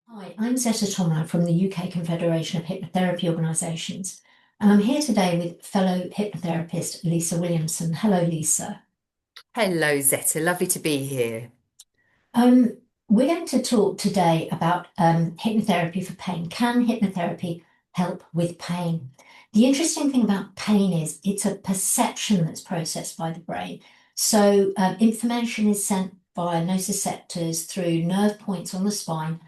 Hi, I'm Zetta from the UK Confederation of Hypnotherapy Organisations, and I'm here today with fellow hypnotherapist Lisa Williamson. Hello, Lisa. Hello, Zetta. Lovely to be here. Um, we're going to talk today about hypnotherapy for pain. Can hypnotherapy help with pain? The interesting thing about pain is it's a perception that's processed by the brain. So information is sent via nociceptors through nerve points on the spine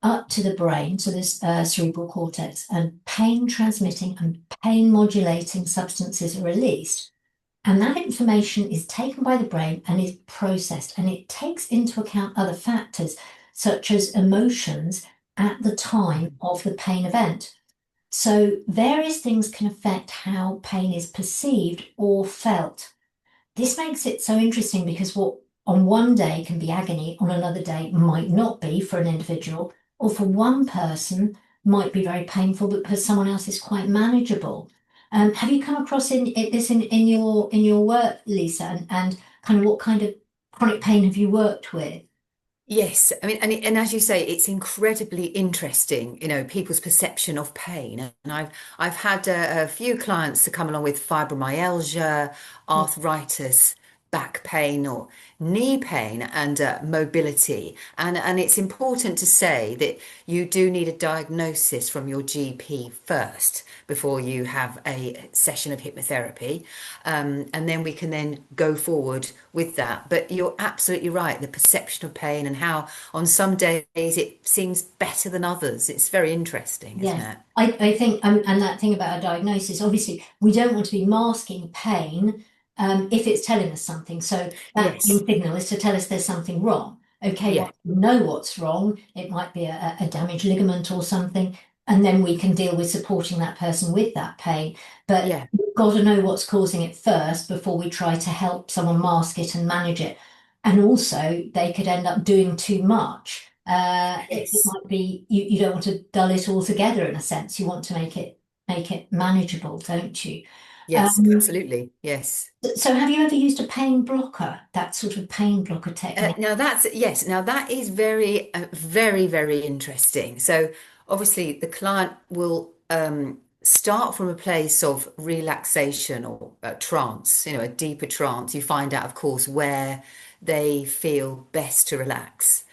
up to the brain, so this cerebral cortex, and pain transmitting and pain modulating substances are released. And that information is taken by the brain and is processed, and it takes into account other factors such as emotions at the time of the pain event. So various things can affect how pain is perceived or felt. This makes it so interesting because what on one day can be agony, on another day might not be for an individual, or for one person might be very painful, but for someone else is quite manageable. Have you come across in your work, Lisa, and kind of what kind of chronic pain have you worked with? Yes, I mean, and as you say, it's incredibly interesting, people's perception of pain. And I've had a few clients to come along with fibromyalgia, Yeah, arthritis, back pain, or knee pain, and mobility. And it's important to say that you do need a diagnosis from your GP first before you have a session of hypnotherapy, and then we can then go forward with that. But you're absolutely right. The perception of pain and how on some days it seems better than others. It's very interesting, isn't yes. it? I think, and that thing about a diagnosis, obviously, we don't want to be masking pain if it's telling us something. So that Yes. pain signal is to tell us there's something wrong. Okay, Yeah. once we know what's wrong, it might be a damaged ligament or something, and then we can deal with supporting that person with that pain. But Yeah. we've got to know what's causing it first before we try to help someone mask it and manage it. And also, they could end up doing too much. It Yes. might be you don't want to dull it altogether in a sense. You want to make it manageable, don't you? Yes, Um, absolutely. Yes. so have you ever used a pain blocker, that sort of pain blocker technique? Now that's yes. Now that is very, very, very interesting. So obviously the client will start from a place of relaxation or trance, a deeper trance. You find out, of course, where they feel best to relax,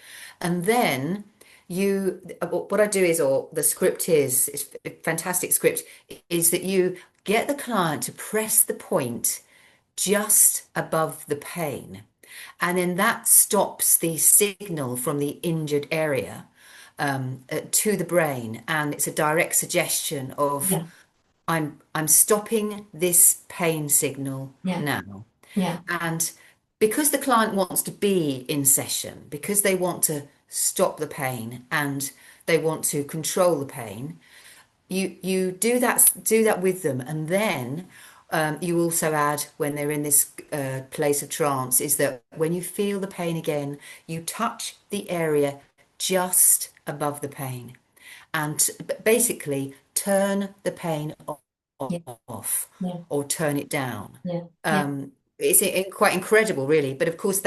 and then what I do is, or the script is, it's a fantastic script, is that you get the client to press the point just above the pain. And then that stops the signal from the injured area to the brain. And it's a direct suggestion of Yeah, I'm stopping this pain signal yeah, now. yeah, And because the client wants to be in session, because they want to stop the pain and they want to control the pain, you do that with them, and then you also add, when they're in this place of trance, is that when you feel the pain again, you touch the area just above the pain, and basically turn the pain yeah, off yeah, or turn it down. yeah, yeah, Um, it's quite incredible, really. But of course,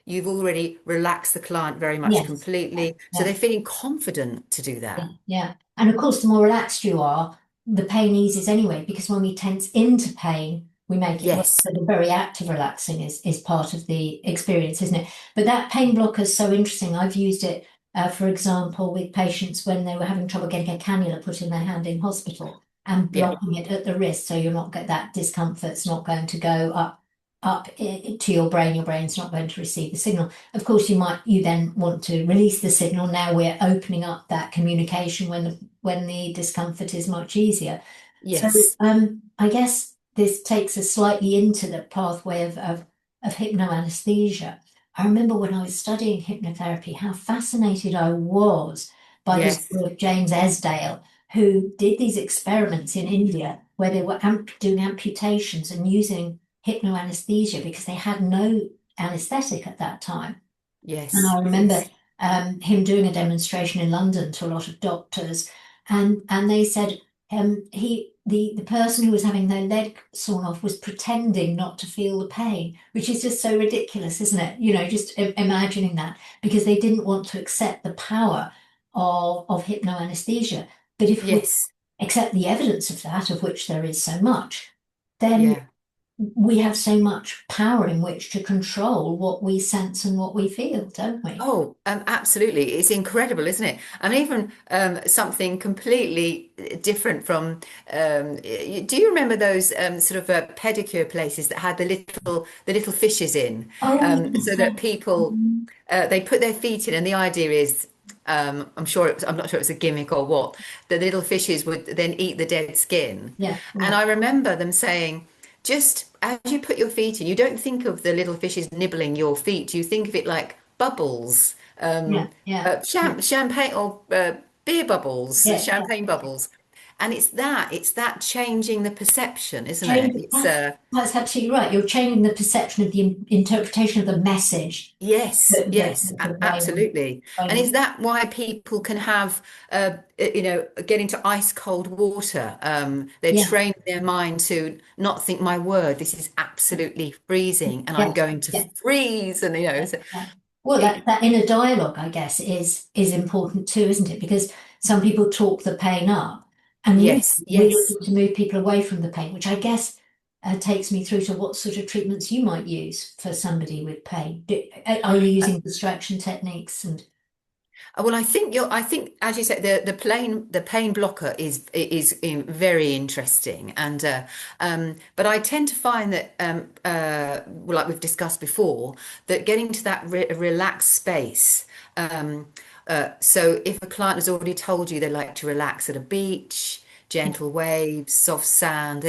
you've already relaxed the client very much yes, completely, so yeah. they're feeling confident to do Yeah, that. yeah. And of course, the more relaxed you are, the pain eases anyway, because when we tense into pain, we make it worse. Yes. So the very act of relaxing is part of the experience, isn't it? But that pain blocker is so interesting. I've used it, for example, with patients when they were having trouble getting a cannula put in their hand in hospital and Yeah. blocking it at the wrist, so you're not get that discomfort's not going to go to your brain. Your brain's not going to receive the signal. Of course, you then want to release the signal. Now we're opening up that communication when the discomfort is much easier. So Yes. I guess this takes us slightly into the pathway of hypnoanesthesia. I remember when I was studying hypnotherapy, how fascinated I was by this Yes. boy of James Esdale, who did these experiments in India where they were doing amputations and using hypnoanesthesia because they had no anesthetic at that time. And Yes. I remember Yes. him doing a demonstration in London to a lot of doctors, and they said the person who was having their leg sawn off was pretending not to feel the pain, which is just so ridiculous, isn't it? Just imagining that, because they didn't want to accept the power of hypnoanesthesia. But if we Yes. accept the evidence of that, of which there is so much, then Yeah. we have so much power in which to control what we sense and what we feel, don't we? Oh, absolutely. It's incredible, isn't it? And even something completely different from, do you remember those sort of pedicure places that had the little fishes in, Oh, so yes. that people they put their feet in, and the idea is, I'm not sure it's a gimmick or what, the little fishes would then eat the dead skin. Yeah, And yeah, I remember them saying, just as you put your feet in, you don't think of the little fishes nibbling your feet. You think of it like bubbles, yeah, yeah, yeah, champagne or beer bubbles, yeah, yeah. champagne bubbles. And it's that changing the perception, isn't it? Change, that's absolutely right. You're changing the perception of the interpretation of the message Yes, that yes, the brain, absolutely. And brain. is that why people can have, get into ice cold water? They're Yeah, trained their mind to not think, my word, this is absolutely freezing, and I'm yeah, going to yeah, freeze. And yeah, yeah. Well, it, that inner dialogue, I guess, is important too, isn't it? Because some people talk the pain up, and yes, we're yes. looking to move people away from the pain, which I guess takes me through to what sort of treatments you might use for somebody with pain. Are you using distraction techniques and Well, I think, as you said, the pain blocker is very interesting, and but I tend to find that, well, like we've discussed before, that getting to that relaxed space. So if a client has already told you they like to relax at a beach, yeah, gentle waves, soft sand,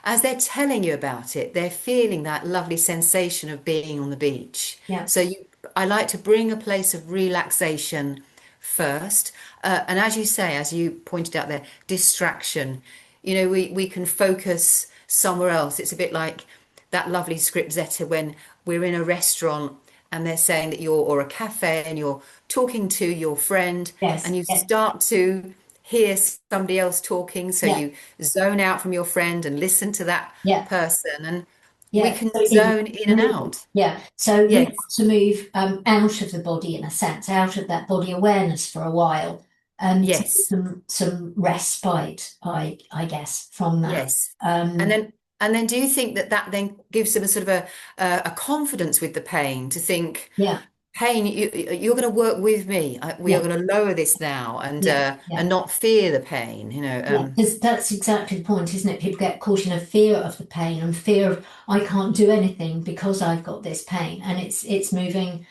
as they're telling you about it, they're feeling that lovely sensation of being on the beach. yeah, So I like to bring a place of relaxation first. And as you say, as you pointed out there, distraction. We can focus somewhere else. It's a bit like that lovely script, Zetta, when we're in a restaurant and they're saying that or a cafe, and you're talking to your friend, and yes, you yeah, start to hear somebody else talking. So yeah, you zone out from your friend and listen to that yeah. person, and we Yeah, can so it zone in and moving. out. Yeah, so we Yes, want to move out of the body in a sense, out of that body awareness for a while, to get yes. some respite, I guess, from that. Yes. And Um, then and then do you think that that then gives them a sort of a confidence with the pain to think, yeah, pain, you're going to work with me. We are yeah, going to lower this now, and yeah, uh, yeah, and not fear the pain, yeah. Because that's exactly the point, isn't it? People get caught in a fear of the pain and fear of I can't do anything because I've got this pain, and it's moving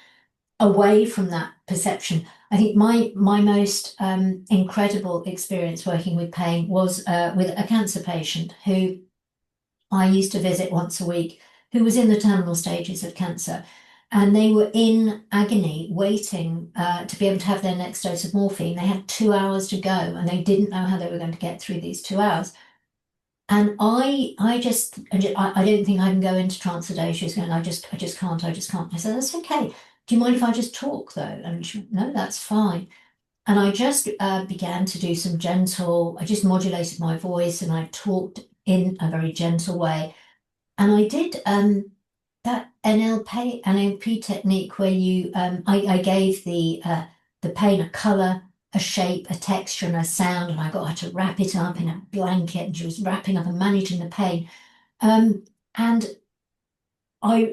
away from that perception. I think my most incredible experience working with pain was with a cancer patient who I used to visit once a week, who was in the terminal stages of cancer. And they were in agony, waiting to be able to have their next dose of morphine. They had 2 hours to go, and they didn't know how they were going to get through these 2 hours. And I don't think I can go into trance today. She was going, I just can't, I just can't. I said, that's okay. Do you mind if I just talk though? And she went, no, that's fine. And I just began to do some I just modulated my voice and I talked in a very gentle way. And I did that NLP technique where I gave the pain a color, a shape, a texture, and a sound, and I got her to wrap it up in a blanket, and she was wrapping up and managing the pain. And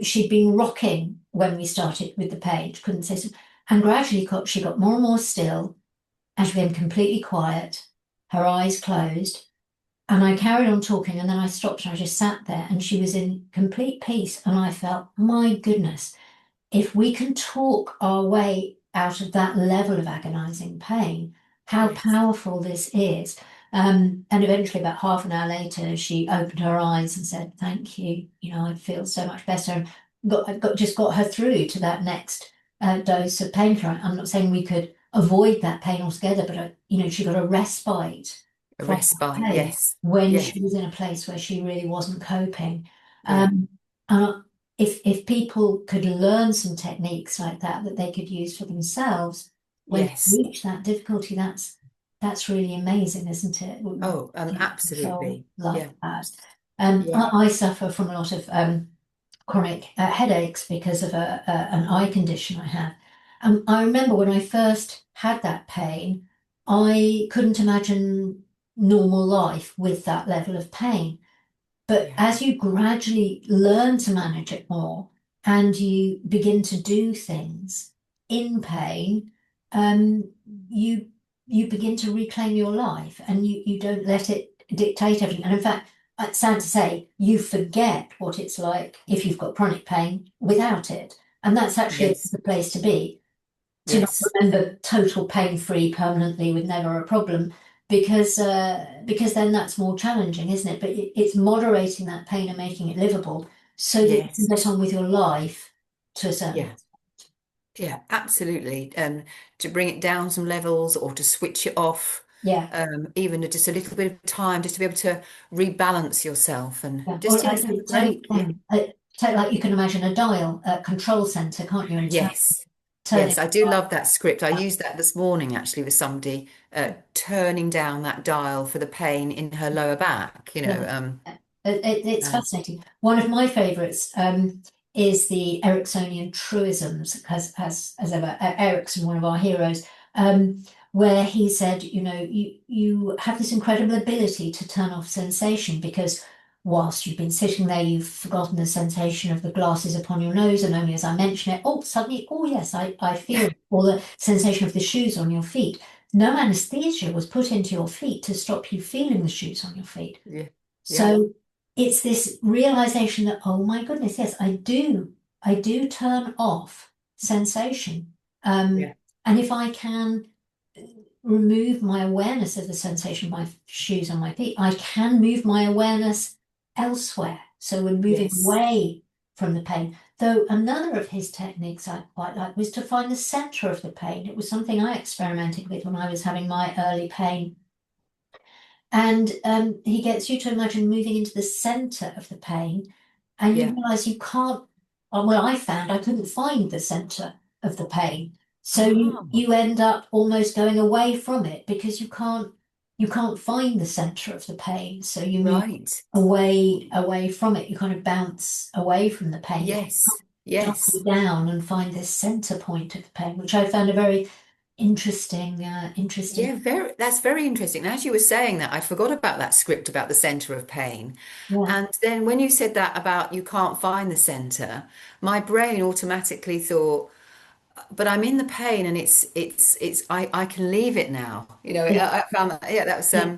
she'd been rocking when we started with the pain, she couldn't say so, and gradually she got more and more still, and she became completely quiet, her eyes closed. And I carried on talking, and then I stopped and I just sat there, and she was in complete peace. And I felt, my goodness, if we can talk our way out of that level of agonizing pain, how yes, powerful this is. And eventually, about half an hour later, she opened her eyes and said, "Thank you. I feel so much better." And just got her through to that next dose of painkiller. I'm not saying we could avoid that pain altogether, but she got a respite a from respite. that pain Yes, when yes, she was in a place where she really wasn't coping. yeah, And if people could learn some techniques like that they could use for themselves when they yes. reach that difficulty, that's really amazing, isn't it? We Oh, can control absolutely. like Yeah. that. Yeah. I suffer from a lot of chronic headaches because of an eye condition I have. I remember when I first had that pain, I couldn't imagine normal life with that level of pain. But Yeah. as you gradually learn to manage it more and you begin to do things in pain, um, you you begin to reclaim your life and you don't let it dictate everything. And in fact, it's sad to say, you forget what it's like if you've got chronic pain without it. And that's actually Yes. the place to be, to not Yes. remember total pain free permanently with never a problem, because then that's more challenging, isn't it? But it's moderating that pain and making it livable so that you can Yes. get on with your life to a certain. Yeah. Yeah, absolutely. To bring it down some levels or to switch it off, Yeah, even just a little bit of time, just to be able to rebalance yourself and yeah. just Or to I have a think turn break. it Yeah. down. Like you can imagine a dial, a control center, can't you? And Yes. turn Yes, it I do up. love that script. I used that this morning actually with somebody turning down that dial for the pain in her lower back, Yeah. It's uh, fascinating. One of my favourites is the Ericksonian truisms, because as ever, Erickson, one of our heroes, where he said, you have this incredible ability to turn off sensation because whilst you've been sitting there, you've forgotten the sensation of the glasses upon your nose, and only as I mention it, oh, suddenly, oh yes, I feel it, or the sensation of the shoes on your feet. No anesthesia was put into your feet to stop you feeling the shoes on your feet. yeah, yeah, So it's this realization that, oh my goodness, yes, I do turn off sensation. yeah, And if I can remove my awareness of the sensation of my shoes on my feet, I can move my awareness elsewhere. So we're moving yes, away from the pain. Though another of his techniques I quite like was to find the center of the pain. It was something I experimented with when I was having my early pain, and he gets you to imagine moving into the center of the pain, and you yeah. realize you can't. Well, I found I couldn't find the center of the pain, so Ah, you end up almost going away from it because you can't find the center of the pain. So you move right. away from it. You kind of bounce away from the pain, but Yes, double yes. down and find this center point of the pain, which I found a very interesting. Yeah, that's very interesting. And as you were saying that, I forgot about that script about the center of pain. Yeah, And then when you said that about you can't find the center, my brain automatically thought, but I'm in the pain and I can leave it now. yeah, I found that, yeah, that was yeah.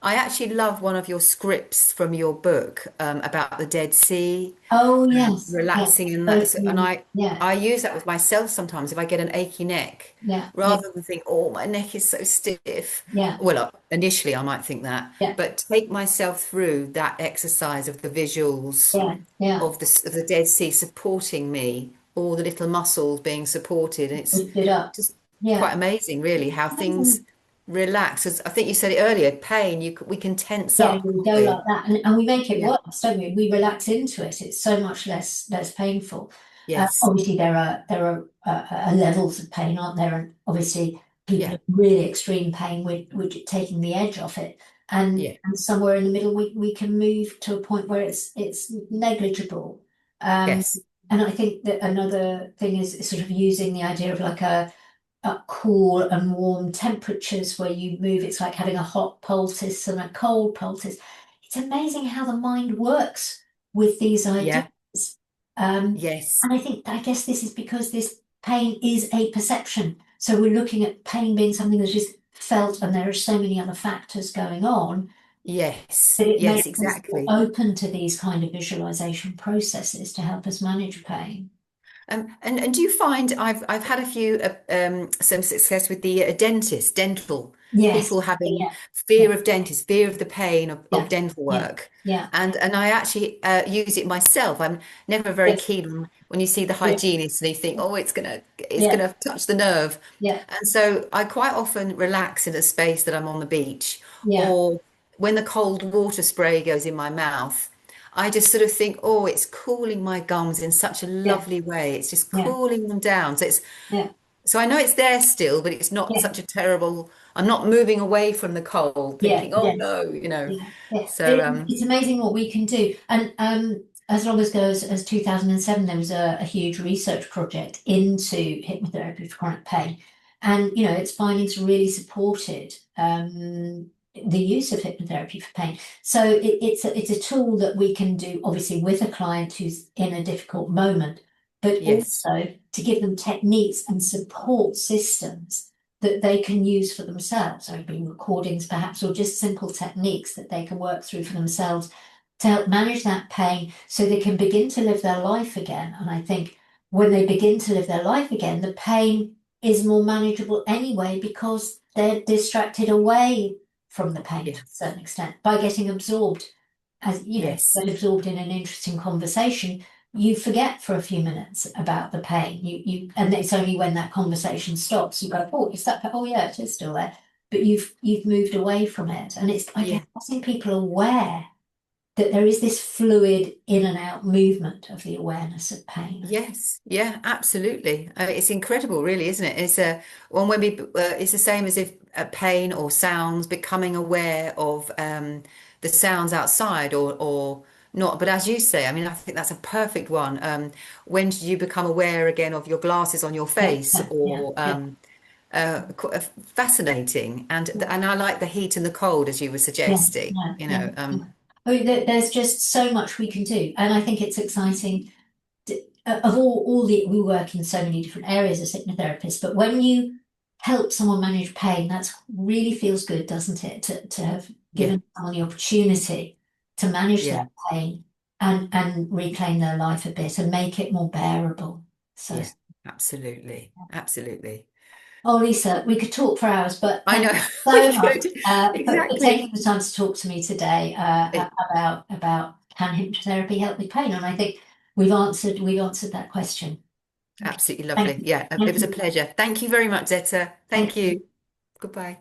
I actually love one of your scripts from your book about the Dead Sea, Oh yes, yeah, relaxing in that. And opening, yeah, I use that with myself sometimes if I get an achy neck, yeah, yeah, rather than think, oh, my neck is so stiff. yeah, Well, initially I might think that, yeah, but take myself through that exercise of the visuals yeah, yeah. of the Dead Sea supporting me, all the little muscles being supported. And it's Lift it up. just Yeah. quite amazing, really, how things Amazing. relax. As I think you said it earlier, pain, we can tense Yeah, up, we can't go we? like that, and we make it Yeah. worse, don't we? We relax into it. It's so much less painful. Yes. Obviously, there are levels of pain, aren't there? And obviously, people Yeah. in really extreme pain, we're taking the edge off it, and Yeah. and somewhere in the middle, we can move to a point where it's negligible. Um, Yes. and I think that another thing is sort of using the idea of like a cool and warm temperatures where you move. It's like having a hot poultice and a cold poultice. It's amazing how the mind works with these ideas. Yeah. Um, Yes. and I guess this is because this pain is a perception. So we're looking at pain being something that is felt, and there are so many other factors going on Yes. that it Yes, makes us more exactly. open to these kind of visualization processes to help us manage pain. And do you find I've had a few some success with the dentist, dental Yes. people having Yeah. Yeah. fear of dentists, fear of the pain of Yeah. dental Yeah. work, Yeah. and I actually use it myself. I'm never very Yes. keen when you see the Yeah. hygienist and you think, oh, it's Yeah. gonna touch the nerve, Yeah. and so I quite often relax in a space that I'm on the beach, Yeah. or when the cold water spray goes in my mouth. I just sort of think, oh, it's cooling my gums in such a Yeah. lovely way. It's just Yeah. cooling them down. So Yeah. So I know it's there still, but it's not Yeah, such a terrible, I'm not moving away from the cold yeah, thinking, oh yeah. no, Yeah, yeah. So It's amazing what we can do. And as long ago as 2007, there was a huge research project into hypnotherapy for chronic pain. And, its findings really supported the use of hypnotherapy for pain. So it's a tool that we can do, obviously, with a client who's in a difficult moment, but yes, also to give them techniques and support systems that they can use for themselves, or being recordings perhaps, or just simple techniques that they can work through for themselves to help manage that pain so they can begin to live their life again. And I think when they begin to live their life again, the pain is more manageable anyway because they're distracted away from the pain to a yes, certain extent by getting absorbed. As yes, get absorbed in an interesting conversation, you forget for a few minutes about the pain. And it's only when that conversation stops, you go, oh, is that, oh yeah, it is still there. But you've moved away from it. And it's, I yeah. guess, I think people are aware that there is this fluid in and out movement of the awareness of pain. Yes, yeah, absolutely. It's incredible, really, isn't it? It's the same as if pain or sounds, becoming aware of the sounds outside or not. But as you say, I mean, I think that's a perfect one. When did you become aware again of your glasses on your Yeah, face yeah, yeah, or yeah, fascinating? yeah, And I like the heat and the cold, as you were yeah, suggesting, yeah, yeah, yeah. I mean, there's just so much we can do. And I think it's exciting of all we work in so many different areas as hypnotherapists, but when you help someone manage pain, that's really feels good, doesn't it? To have Yeah, given someone the opportunity to manage yeah, their pain and reclaim their life a bit and make it more bearable. So, yeah, absolutely, absolutely. oh, Lisa, we could talk for hours, but I thank know you we so much could for exactly. taking the time to talk to me today about can hypnotherapy help with pain, and I think we've answered that question. Okay. Absolutely Thank lovely. you. Yeah, it Thank was a you. pleasure. Thank you very much, Zetta. Thank Thank you. you. Goodbye.